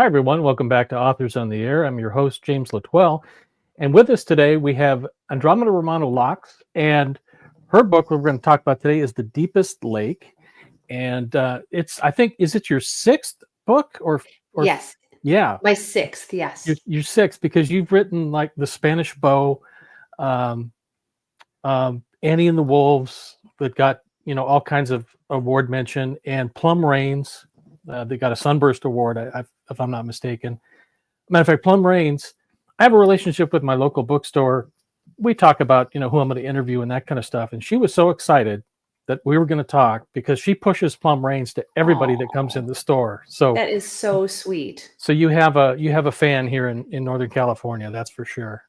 Hi, everyone. Welcome back to Authors on the Air. I'm your host, James Latwell. And with us today, we have Andromeda Romano-Lax. And her book we're going to talk about today is The Deepest Lake. And I think, is it your sixth book or Yes, yeah, my sixth, yes. you're sixth because you've written like The Spanish Bow, um, Annie and the Wolves that got, all kinds of award mention, and Plum Rains. They got a Sunburst Award, if I'm not mistaken. Matter of fact, Plum Rains, I have a relationship with my local bookstore. We talk about, who I'm going to interview and that kind of stuff. And she was so excited that we were going to talk because she pushes Plum Rains to everybody that comes in Oh, the store. So, that is so sweet. so you have a fan here in Northern California, that's for sure.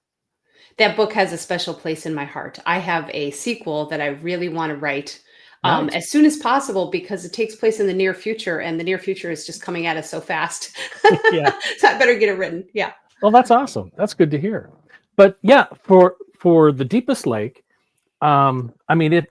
That book has a special place in my heart. I have a sequel that I really want to write Nice. as soon as possible because it takes place in the near future, and the near future is just coming at us so fast. Yeah. So I better get it written. Yeah. Well, that's awesome. That's good to hear. But yeah, for the Deepest Lake, I mean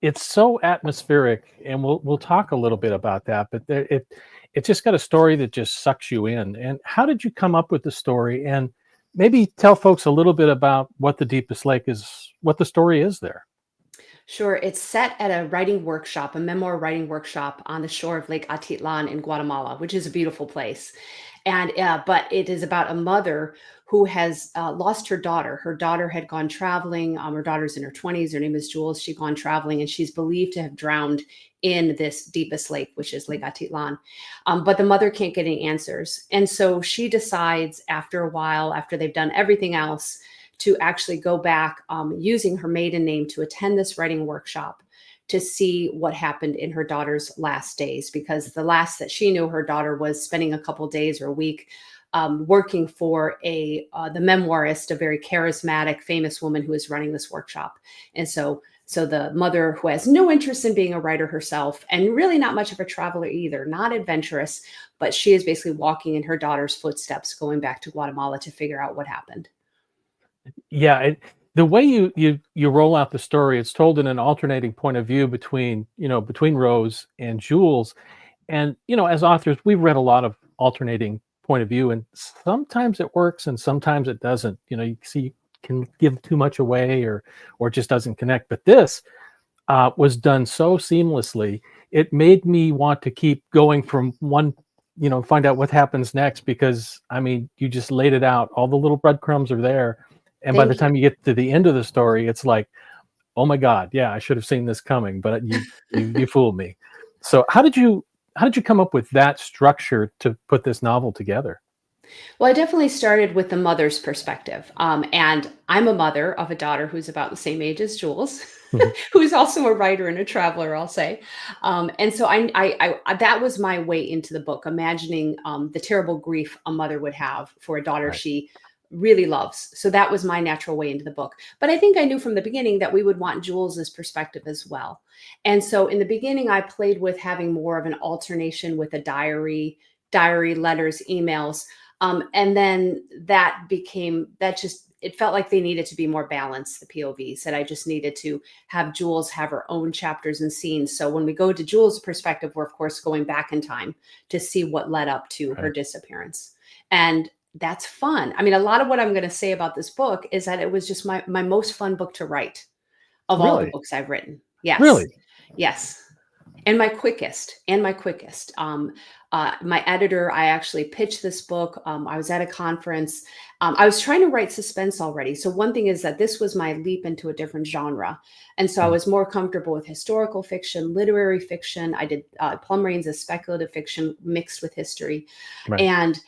it's so atmospheric, and we'll talk a little bit about that. But it's just got a story that just sucks you in. And how did you come up with the story? And maybe tell folks a little bit about what the Deepest Lake is, what the story is there. Sure. It's set at a writing workshop, a memoir writing workshop on the shore of Lake Atitlan in Guatemala, which is a beautiful place. But it is about a mother who has lost her daughter. Her daughter had gone traveling. Her daughter's in her 20s. Her name is Jules. She'd gone traveling, and she's believed to have drowned in this deepest lake, which is Lake Atitlan. But the mother can't get any answers. And so she decides after a while, after they've done everything else, to actually go back using her maiden name to attend this writing workshop to see what happened in her daughter's last days, because the last that she knew, her daughter was spending a couple days or a week working for the memoirist, a very charismatic, famous woman who is running this workshop. And so the mother, who has no interest in being a writer herself and really not much of a traveler either, not adventurous, but she is basically walking in her daughter's footsteps, going back to Guatemala to figure out what happened. Yeah, the way you roll out the story, it's told in an alternating point of view between Rose and Jules. And as authors, we've read a lot of alternating point of view, and sometimes it works and sometimes it doesn't. You see, can give too much away, or it just doesn't connect. But this was done so seamlessly, it made me want to keep going from one, find out what happens next, because I mean, you just laid it out. All the little breadcrumbs are there, and by the Thank you. time you get to the end of the story, it's like, oh my God, yeah, I should have seen this coming, but you fooled me. So how did you come up with that structure to put this novel together? Well, I definitely started with the mother's perspective. And I'm a mother of a daughter who's about the same age as Jules, Mhm. who's also a writer and a traveler, I'll say. And so that was my way into the book, imagining the terrible grief a mother would have for a daughter Right. she really loves. So that was my natural way into the book. But I think I knew from the beginning that we would want Jules's perspective as well. And so in the beginning, I played with having more of an alternation with a diary, letters, emails, and then it felt like they needed to be more balanced, the POVs, that I just needed to have Jules have her own chapters and scenes. So when we go to Jules' perspective, we're of course going back in time to see what led up to her Right. disappearance. And that's fun. I mean, a lot of what I'm going to say about this book is that it was just my most fun book to write of all the Really? books I've written. Yes. Really? Yes. And my quickest. My editor, I actually pitched this book. I was at a conference. I was trying to write suspense already. So one thing is that this was my leap into a different genre. And so I Mhm. was more comfortable with historical fiction, literary fiction. I did Plum Rain's as speculative fiction mixed with history. Right. And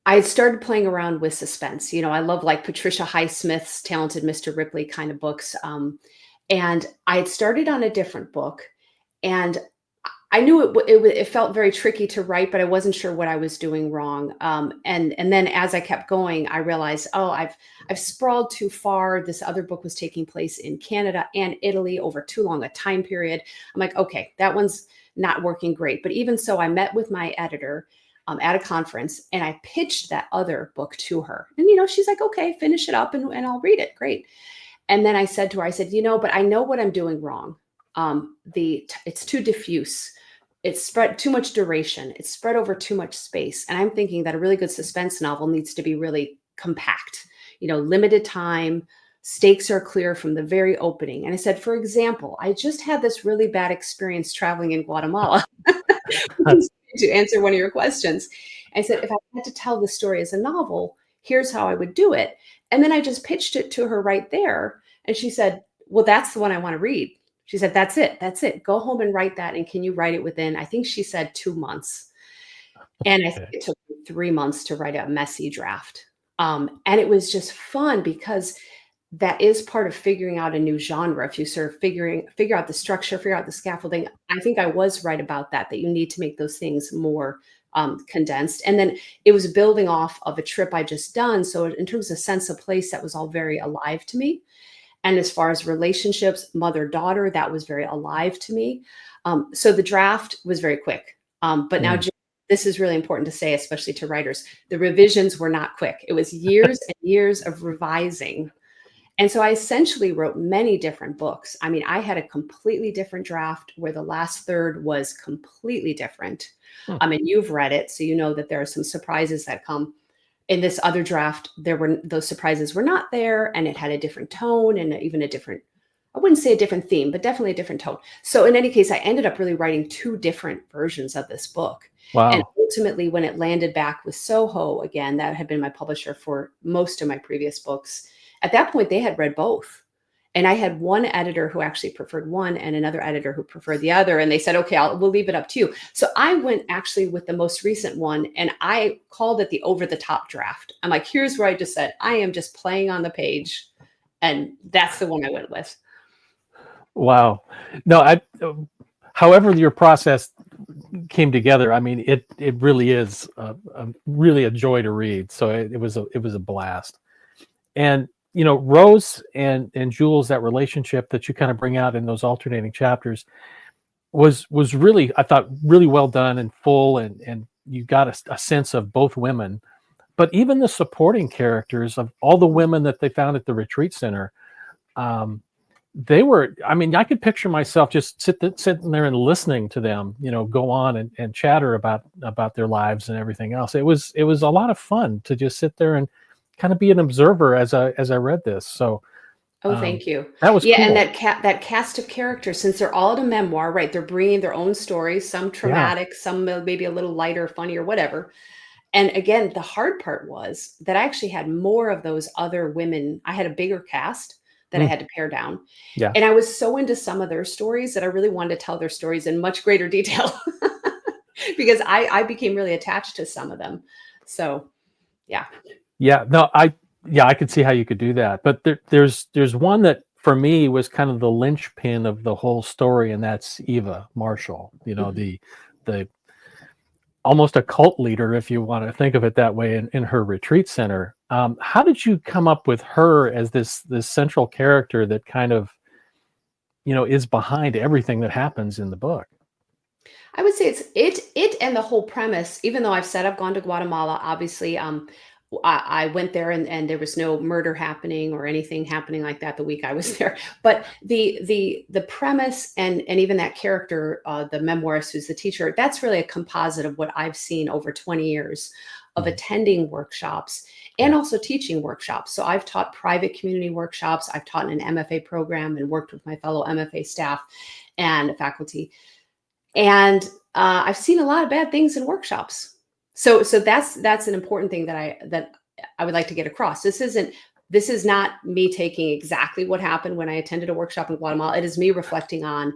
I had started playing around with suspense. I love like Patricia Highsmith's Talented Mr. Ripley kind of books. And I had started on a different book, and I knew it felt very tricky to write, but I wasn't sure what I was doing wrong. And then as I kept going, I realized, oh, I've sprawled too far. This other book was taking place in Canada and Italy over too long a time period. I'm like, okay, that one's not working great. But even so, I met with my editor at a conference, and I pitched that other book to her. And she's like, okay, finish it up, and I'll read it. Great. And then I said to her, I said, but I know what I'm doing wrong. It's too diffuse. it's spread too much duration. It's spread over too much space. And I'm thinking that a really good suspense novel needs to be really compact, limited time, stakes are clear from the very opening. And I said, for example, I just had this really bad experience traveling in Guatemala to answer one of your questions. I said, if I had to tell the story as a novel, here's how I would do it. And then I just pitched it to her right there. And she said, well, that's the one I want to read. She said, that's it. That's it. Go home and write that. And can you write it within, I think she said 2 months. And I think Okay. it took me 3 months to write a messy draft. And it was just fun because that is part of figuring out a new genre. If you sort of figure out the structure, figure out the scaffolding, I think I was right about that you need to make those things more condensed. And then it was building off of a trip I just done. So in terms of sense of place, that was all very alive to me. And as far as relationships, mother daughter, that was very alive to me. So the draft was very quick. But now, Mm. this is really important to say, especially to writers. The revisions were not quick. It was years and years of revising. And so I essentially wrote many different books. I mean, I had a completely different draft where the last third was completely different. Hmm. I mean, you've read it, so you know that there are some surprises that come. In this other draft, those surprises were not there, and it had a different tone and even a different, I wouldn't say a different theme, but definitely a different tone. So in any case, I ended up really writing two different versions of this book. And Wow. ultimately, when it landed back with Soho again, that had been my publisher for most of my previous books. At that point, they had read both. And I had one editor who actually preferred one and another editor who preferred the other. And they said, okay, we'll leave it up to you. So I went actually with the most recent one and I called it the over the top draft. I'm like, here's where I just said, I am just playing on the page. And that's the one I went with. Wow. No, however your process came together, I mean, it really is really a joy to read. So it was a blast. And Rose and Jules, that relationship that you kind of bring out in those alternating chapters was really, I thought, really well done and full, and you got a sense of both women, but even the supporting characters of all the women that they found at the retreat center. um, they were, I mean, I could picture myself just sitting there and listening to them, go on and chatter about their lives and everything else. It was a lot of fun to just sit there and kind of be an observer as I read this. So Oh, um, thank you. that was Yeah, and cool. that cast of characters, since they're all in a memoir, right? They're bringing their own stories, some Yeah. traumatic, some maybe a little lighter, funny, or whatever. And again, the hard part was that I actually had more of those other women. I had a bigger cast that I Mm, had to pare down. yeah. And I was so into some of their stories that I really wanted to tell their stories in much greater detail because I became really attached to some of them. So, yeah. Yeah, no, I could see how you could do that. But there's one that for me was kind of the linchpin of the whole story, and that's Eva Marshall. Mhm. The almost a cult leader, if you want to think of it that way, in her retreat center. How did you come up with her as this central character that kind of is behind everything that happens in the book? I would say it and the whole premise, even though I've said I've gone to Guatemala, obviously, I went there and there was no murder happening or anything happening like that the week I was there. But the premise and even that character, the memoirist who's the teacher, that's really a composite of what I've seen over 20 years of Mhm. attending workshops and Yeah. also teaching workshops. So I've taught private community workshops, I've taught in an MFA program and worked with my fellow MFA staff and faculty. And I've seen a lot of bad things in workshops. So that's an important thing that I would like to get across. This is not me taking exactly what happened when I attended a workshop in Guatemala. It is me reflecting on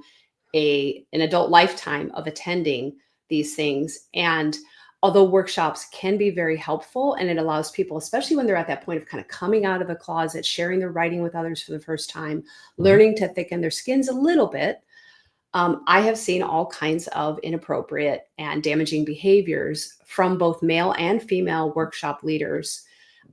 an adult lifetime of attending these things. And although workshops can be very helpful and it allows people, especially when they're at that point of kind of coming out of a closet, sharing their writing with others for the first time, Mhm. learning to thicken their skins a little bit, I have seen all kinds of inappropriate and damaging behaviors from both male and female workshop leaders.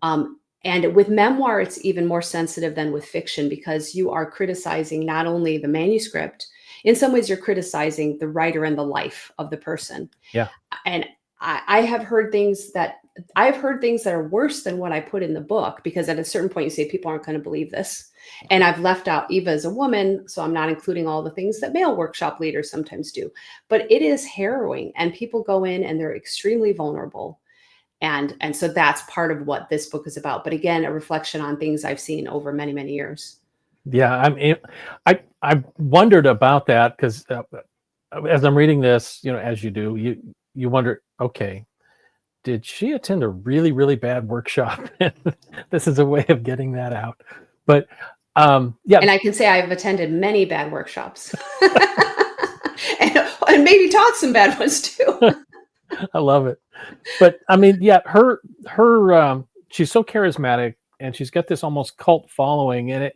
And with memoir, it's even more sensitive than with fiction because you are criticizing not only the manuscript, in some ways, you're criticizing the writer and the life of the person. Yeah. And I have heard things that are worse than what I put in the book because at a certain point you say people aren't going to believe this. And I've left out Eva as a woman, so I'm not including all the things that male workshop leaders sometimes do. But it is harrowing, and people go in and they're extremely vulnerable. And so that's part of what this book is about. But again, a reflection on things I've seen over many, many years. Yeah, I wondered about that because as I'm reading this, as you do, you wonder, okay, did she attend a really, really bad workshop? This is a way of getting that out. But yeah, And I can say I've attended many bad workshops. and maybe taught some bad ones too. I love it. But I mean, yeah, her she's so charismatic, and she's got this almost cult following, and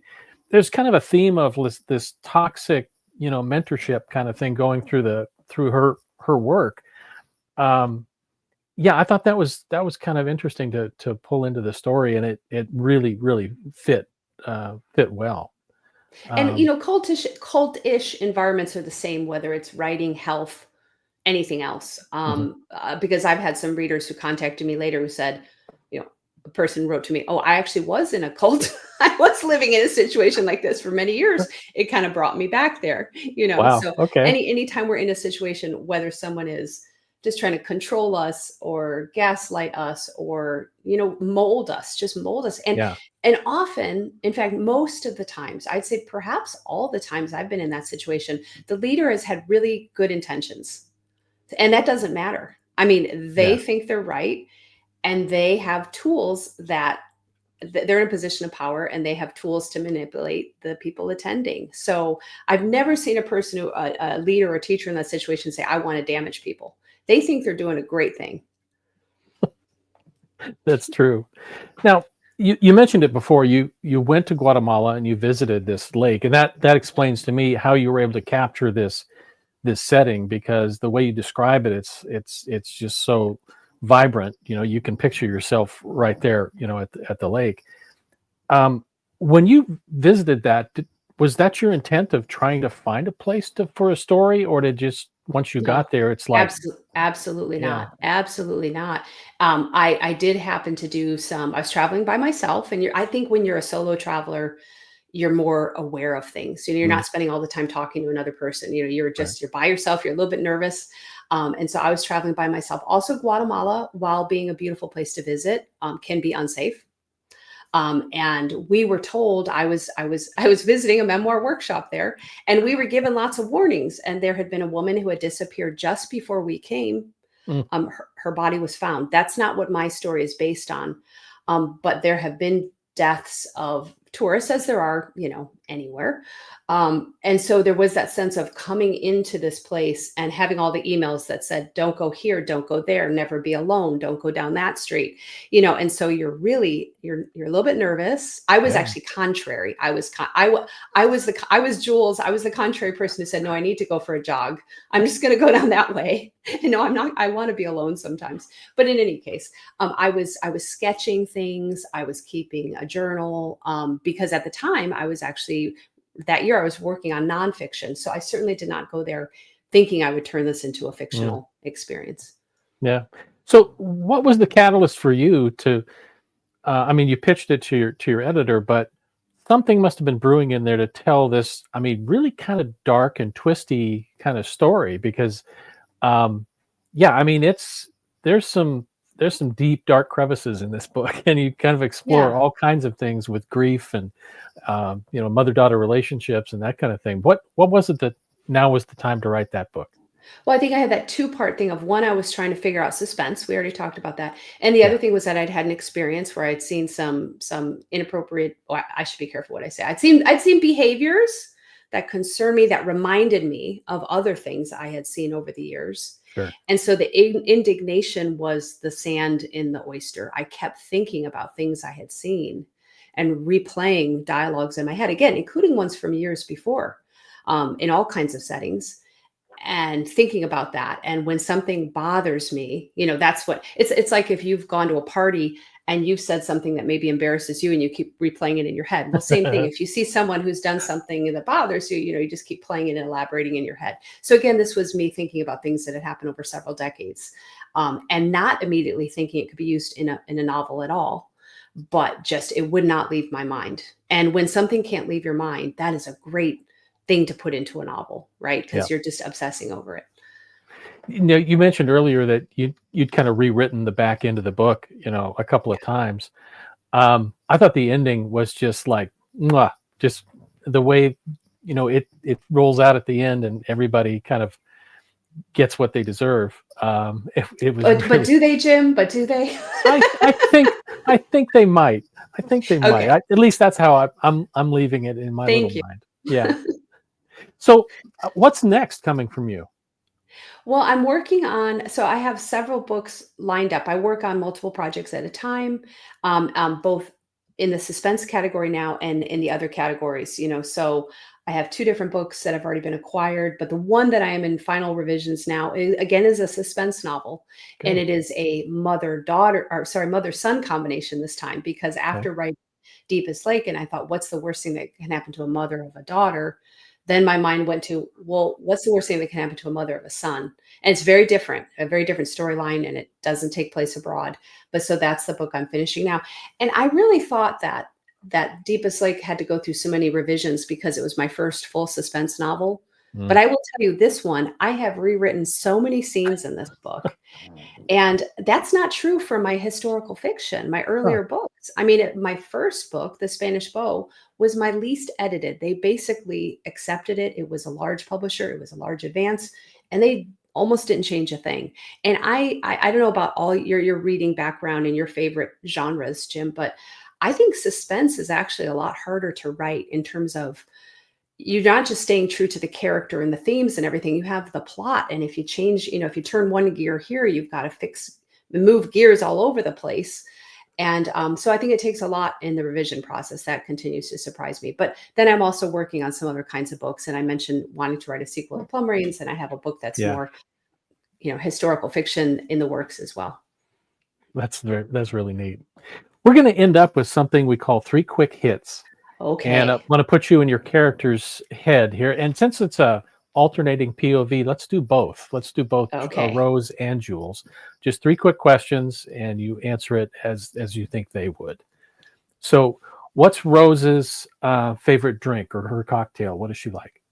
there's kind of a theme of this toxic, mentorship kind of thing going through her work. Yeah, I thought that was kind of interesting to pull into the story, and it really, really fit well. And Um, cultish environments are the same, whether it's writing, health, anything else. mhm. Because I've had some readers who contacted me later who said, a person wrote to me, "Oh, I actually was in a cult. I was living in a situation like this for many years. It kind of brought me back there." Wow. So Okay. anytime we're in a situation, whether someone is just trying to control us or gaslight us or mold us, just mold us, Yeah. and often, in fact, most of the times, I'd say perhaps all the times I've been in that situation, the leader has had really good intentions, and that doesn't matter. I mean, they Yeah. think they're right, and they have tools that they're in a position of power, and they have tools to manipulate the people attending. So I've never seen a person who a leader or teacher in that situation say, "I want to damage people." They think they're doing a great thing. That's true. Now, you mentioned it before. You went to Guatemala and you visited this lake, and that explains to me how you were able to capture this setting, because the way you describe it, it's just so vibrant. You can picture yourself right there, at the lake. Um, when you visited that, was that your intent of trying to find a place for a story, or did just once you No, got there, it's like, absolutely yeah, not. Absolutely not. I did happen to do some. I was traveling by myself, and I think when you're a solo traveler, you're more aware of things. You're mm, not spending all the time talking to another person. right, You're by yourself. You're a little bit nervous, and so I was traveling by myself. Also, Guatemala, while being a beautiful place to visit, can be unsafe. And we were told I was visiting a memoir workshop there, and we were given lots of warnings. And there had been a woman who had disappeared just before we came. mm, Her body was found. That's not what my story is based on, but there have been deaths of tourists, as there are, anywhere. And so there was that sense of coming into this place and having all the emails that said, "Don't go here, don't go there, never be alone, don't go down that street," And so you're a little bit nervous. I was yeah, actually contrary. I was Jules. I was the contrary person who said, "No, I need to go for a jog. I'm just going to go down that way." And no, I'm not. I want to be alone sometimes. But in any case, I was sketching things. I was keeping a journal, because at the time I was actually that year I was working on nonfiction. So I certainly did not go there thinking I would turn this into a mm, fictional experience. yeah. So, what was the catalyst for you to? I mean, you pitched it to your editor, but something must have been brewing in there to tell this. I mean, really kind of dark and twisty kind of story, because Um, yeah, I mean, there's some deep, dark crevices in this book, and you kind of explore Yeah. all kinds of things with grief and mother-daughter relationships and that kind of thing. What was it that now was the time to write that book? Well, I think I had that two-part thing of one, I was trying to figure out suspense. We already talked about that. And the Yeah, other thing was that I'd had an experience where I'd seen some inappropriate, or I should be careful what I say. I'd seen behaviors that concerned me, that reminded me of other things I had seen over the years. sure. And so the indignation was the sand in the oyster. I kept thinking about things I had seen and replaying dialogues in my head, again, including ones from years before, in all kinds of settings, and thinking about that. And when something bothers me, that's what it's like. If you've gone to a party and you've said something that maybe embarrasses you and you keep replaying it in your head. Well, same thing. If you see someone who's done something that bothers you, you just keep playing it and elaborating in your head. So again, this was me thinking about things that had happened over several decades, and not immediately thinking it could be used in a novel at all. but just it would not leave my mind. And when something can't leave your mind, that is a great thing to put into a novel, right? Yeah. Because you're just obsessing over it. You mentioned earlier that you'd kind of rewritten the back end of the book, a couple of times. I thought the ending was just like, mwah, just the way, it rolls out at the end and everybody kind of gets what they deserve. It was But really, do they, Jim? But do they? I think they might. I think they might. Okay. At least that's how I'm leaving it in my little Thank you. mind. Yeah. So, what's next coming from you? Well, I'm working on, so I have several books lined up. I work on multiple projects at a time, both in the suspense category now and in the other categories, So I have two different books that have already been acquired, but the one that I am in final revisions now again is a suspense novel, and Good. it is a mother-daughter, or sorry, mother-son combination this time, because Okay. after writing Deepest Lake, and I thought, what's the worst thing that can happen to a mother of a daughter? Then my mind went to, well, what's the worst thing that can happen to a mother of a son? And it's very different, a very different storyline, and it doesn't take place abroad. But so that's the book I'm finishing now. And I really thought that Deepest Lake had to go through so many revisions because it was my first full suspense novel. But Mm. I will tell you this one, I have rewritten so many scenes in this book, and that's not true for my historical fiction, my Oh, earlier books. I mean, my first book, The Spanish Bow, was my least edited. They basically accepted it. It was a large publisher, it was a large advance, and they almost didn't change a thing. And I don't know about all your reading background and your favorite genres, Jim, but I think suspense is actually a lot harder to write in terms of you're not just staying true to the character and the themes and everything. You have the plot, and if you change, if you turn one gear here, you've got to move gears all over the place. And so I think it takes a lot in the revision process. That continues to surprise me. But then I'm also working on some other kinds of books, and I mentioned wanting to write a sequel to Plum Rains, and I have a book that's yeah. more, historical fiction in the works as well. That's really neat. We're going to end up with something we call three quick hits. And I Okay. want to put you in your character's head here. And since it's a alternating POV, let's do both. Let's do both Okay. Rose and Jules. Just three quick questions, and you answer it as you think they would. So, what's Rose's favorite drink or her cocktail? What does she like?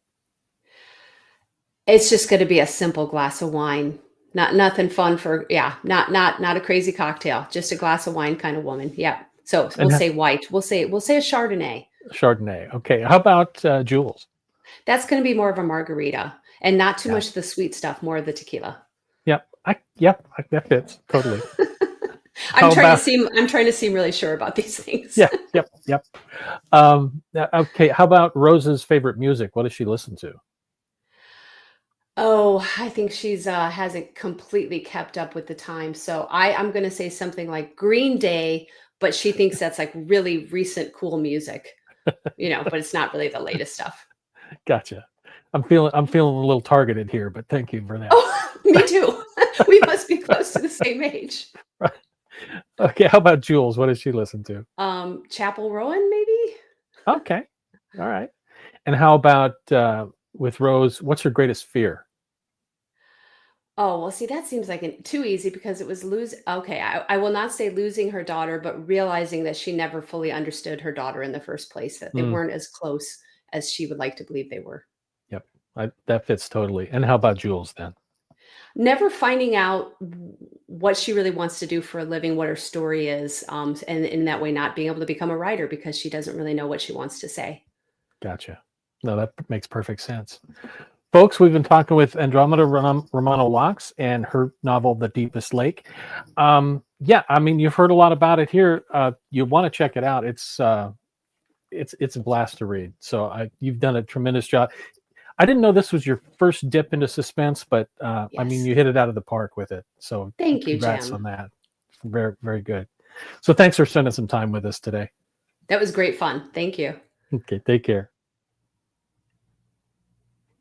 It's just going to be a simple glass of wine. Not nothing fun for, yeah, not a crazy cocktail, just a glass of wine kind of woman. Yeah. So we'll And say white. We'll say a Chardonnay. Chardonnay. Okay. How about Jules? That's going to be more of a margarita, and not too Yeah. much of the sweet stuff, more of the tequila. That fits totally. I'm How trying to about seem I'm trying to seem really sure about these things. yeah, yep. Okay, how about Rose's favorite music? What does she listen to? Oh, I think she's hasn't completely kept up with the time. So I'm going to say something like Green Day, but she thinks that's like really recent cool music, but it's not really the latest stuff. Gotcha. I'm feeling a little targeted here, but thank you for that. Oh, me too. We must be close to the same age. Okay, how about Jules? What does she listen to? Chapel Rowan, maybe? Okay, all right. And how about with Rose? What's her greatest fear? Oh, well, see, that seems like too easy because it was okay, I will not say losing her daughter, but realizing that she never fully understood her daughter in the first place, that they Mm, weren't as close as she would like to believe they were. yep, that fits totally. And how about Jules then? Never finding out what she really wants to do for a living, what her story is, and in that way, not being able to become a writer because she doesn't really know what she wants to say. Gotcha. No, that makes perfect sense. Folks, we've been talking with Andromeda Romano-Lax and her novel, The Deepest Lake. Yeah, I mean, you've heard a lot about it here. You want to check it out. It's a blast to read. So you've done a tremendous job. I didn't know this was your first dip into suspense, but I mean, Yes. you hit it out of the park with it. So Thank you, congrats on Jim. that. Very, very good. So thanks for spending some time with us today. That was great fun. Thank you. Okay, take care.